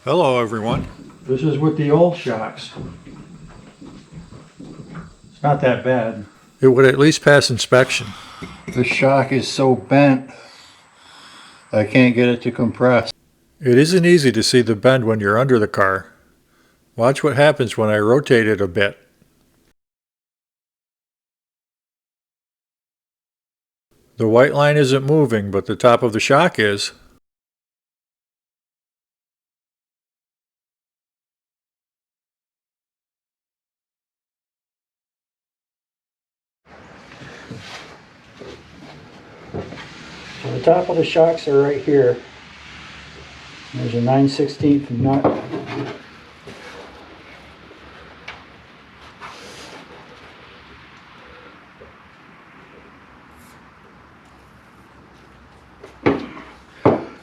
Hello everyone. This is with the old shocks. It's not that bad. It would at least pass inspection. The shock is so bent, I can't get it to compress. It isn't easy to see the bend when you're under the car. Watch what happens when I rotate it a bit. The white line isn't moving, but the top of the shock is. So the top of the shocks are right here. There's a 9/16 nut.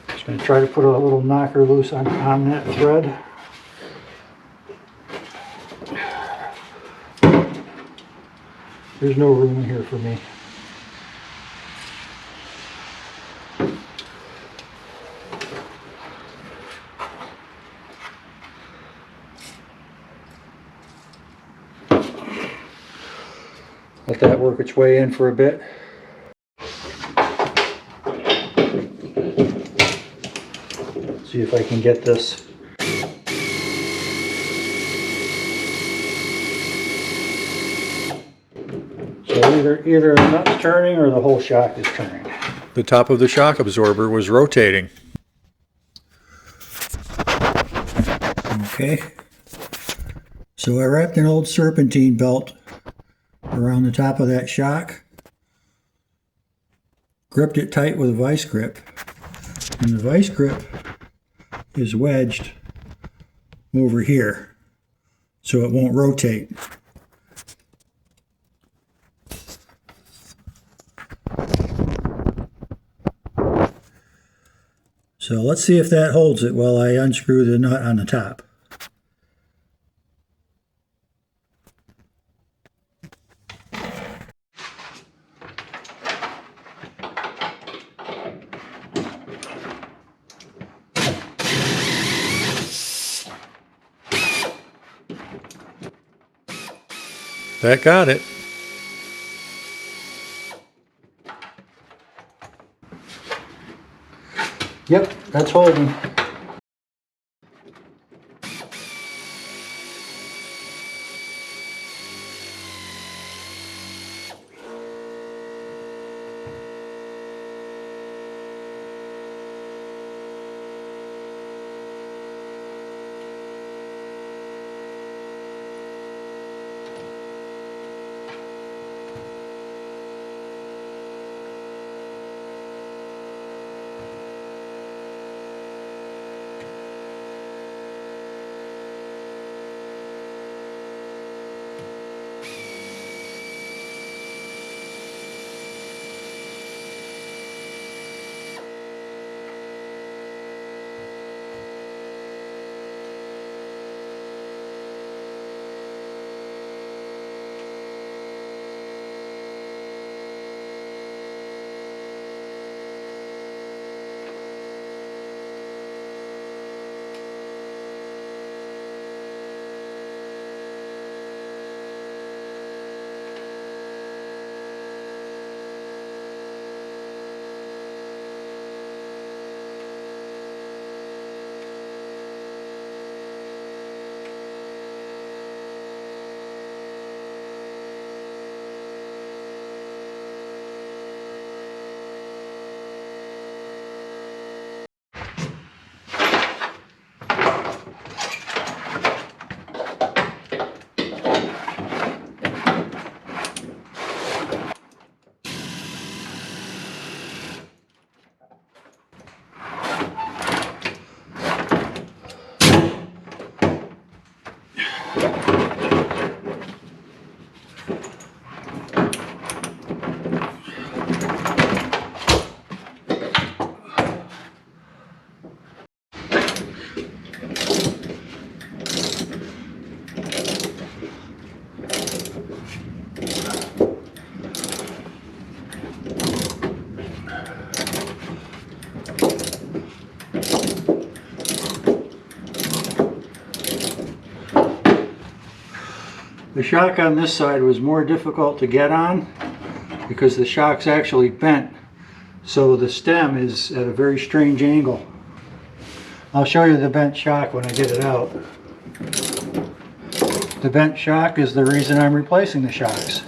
Just going to try to put a little knocker loose on that thread. There's no room in here for me. Let that work its way in for a bit. See if I can get this. So either the nut's turning or the whole shock is turning. The top of the shock absorber was rotating. Okay. So I wrapped an old serpentine belt around the top of that shock, gripped it tight with a vice grip, and the vice grip is wedged over here so it won't rotate. So let's see if that holds it while I unscrew the nut on the top. That got it. Yep, that's holding. The shock on this side was more difficult to get on because the shock's actually bent, so the stem is at a very strange angle. I'll show you the bent shock when I get it out. The bent shock is the reason I'm replacing the shocks.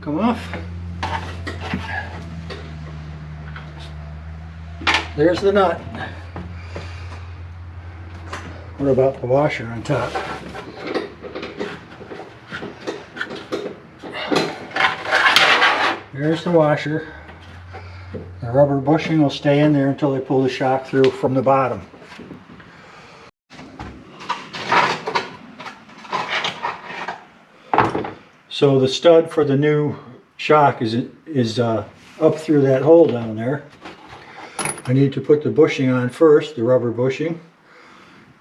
Come off. There's the nut. What about the washer on top? There's the washer. The rubber bushing will stay in there until I pull the shock through from the bottom. So the stud for the new shock is up through that hole down there. I need to put the bushing on first, the rubber bushing.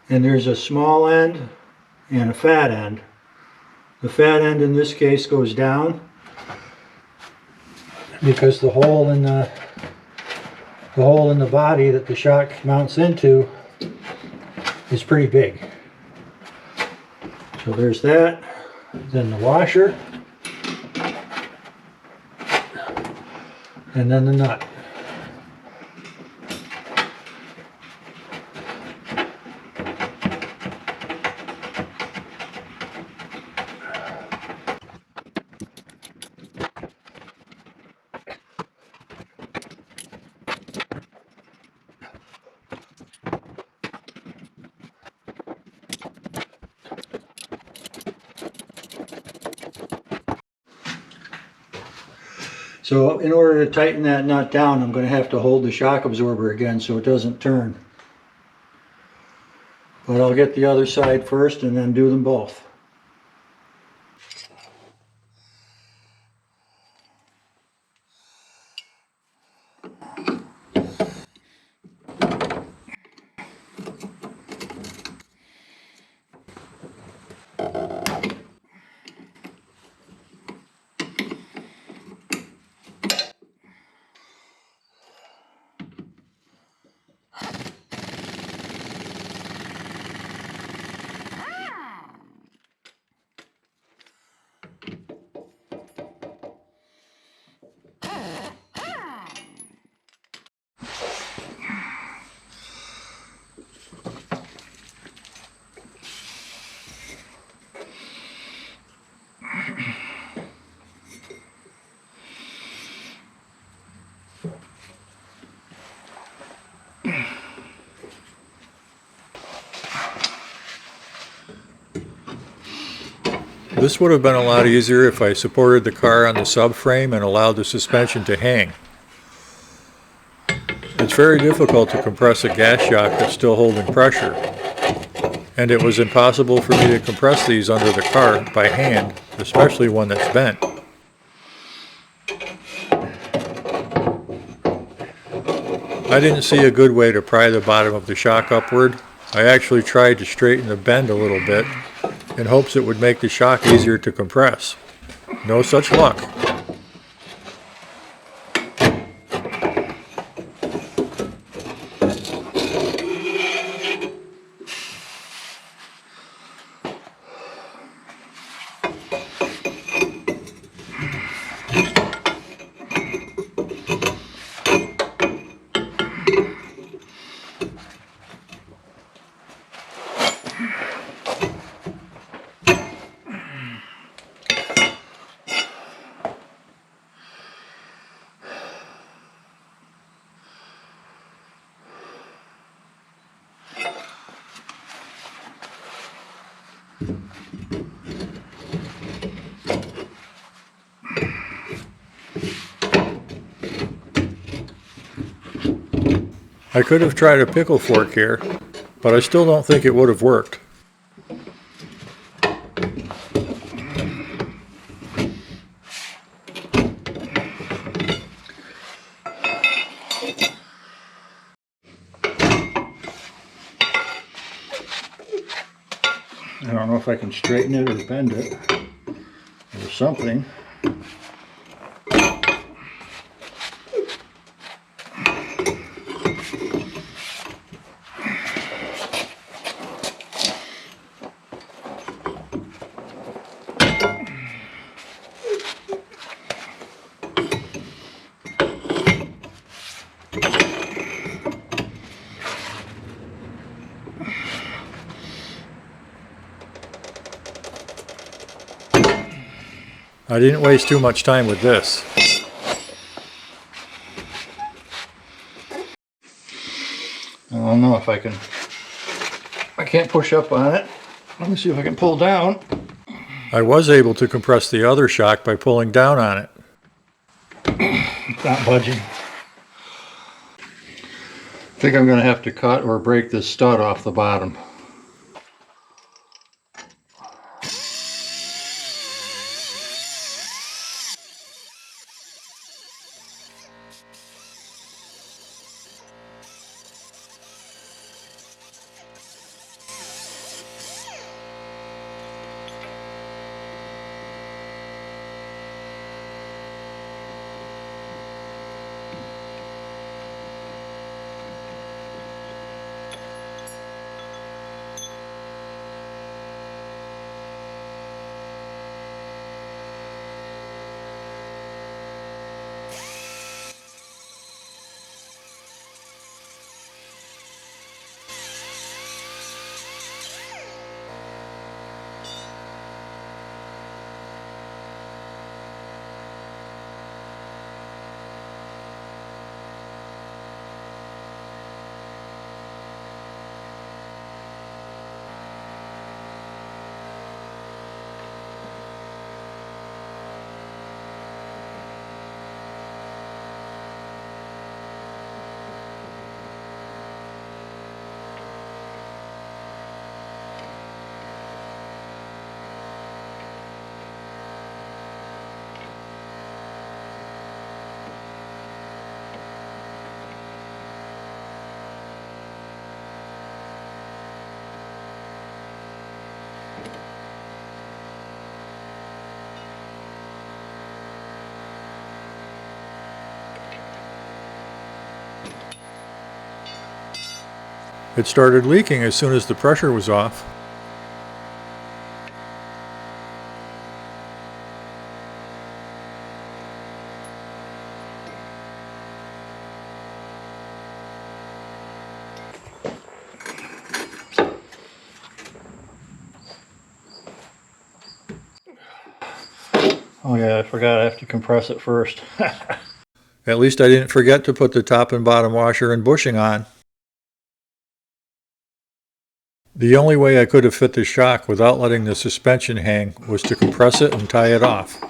And there's a small end and a fat end. The fat end in this case goes down because the hole in the body that the shock mounts into is pretty big. So there's that. Then the washer, and then the nut. So in order to tighten that nut down, I'm going to have to hold the shock absorber again so it doesn't turn. But I'll get the other side first and then do them both. This would have been a lot easier if I supported the car on the subframe and allowed the suspension to hang. It's very difficult to compress a gas shock that's still holding pressure, and it was impossible for me to compress these under the car by hand, especially one that's bent. I didn't see a good way to pry the bottom of the shock upward. I actually tried to straighten the bend a little bit in hopes it would make the shock easier to compress. No such luck. I could have tried a pickle fork here, but I still don't think it would have worked. if I can straighten it or bend it or something. I didn't waste too much time with this. I don't know if I can. I can't push up on it. Let me see if I can pull down. I was able to compress the other shock by pulling down on it. It's not budging. I think I'm going to have to cut or break this stud off the bottom. It started leaking as soon as the pressure was off. Oh yeah, I forgot I have to compress it first. At least I didn't forget to put the top and bottom washer and bushing on. The only way I could have fit the shock without letting the suspension hang was to compress it and tie it off.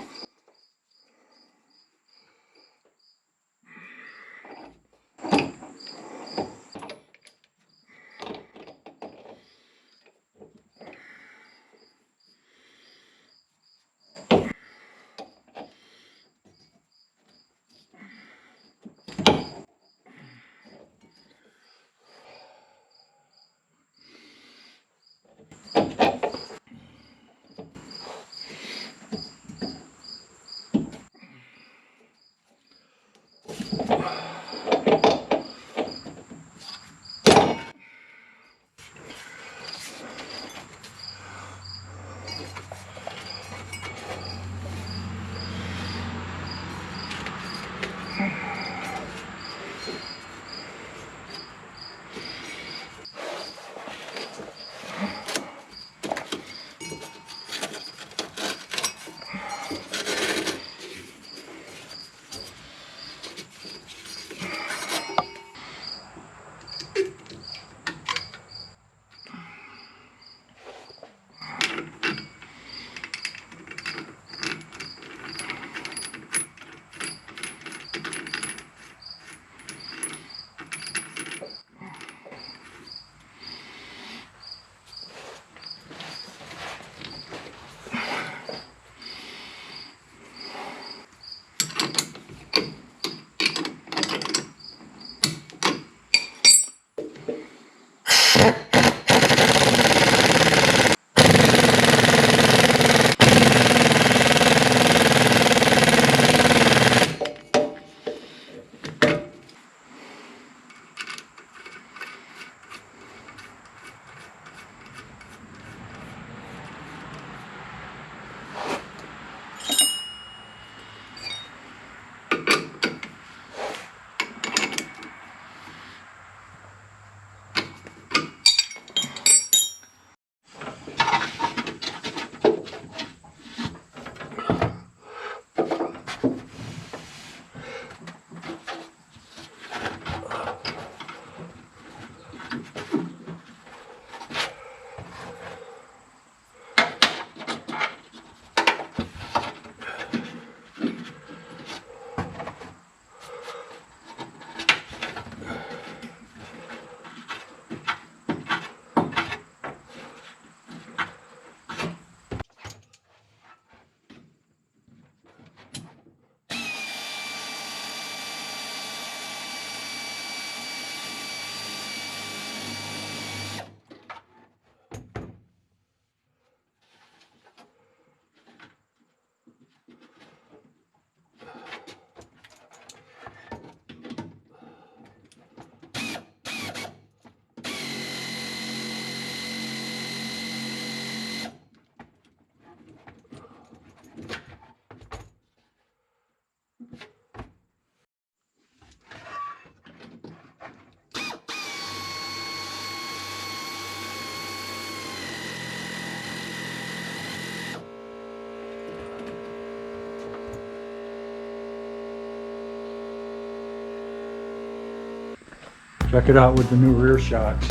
Check it out with the new rear shocks.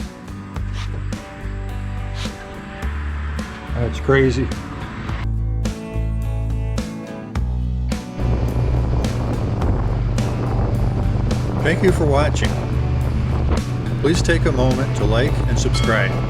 That's crazy. Thank you for watching. Please take a moment to like and subscribe.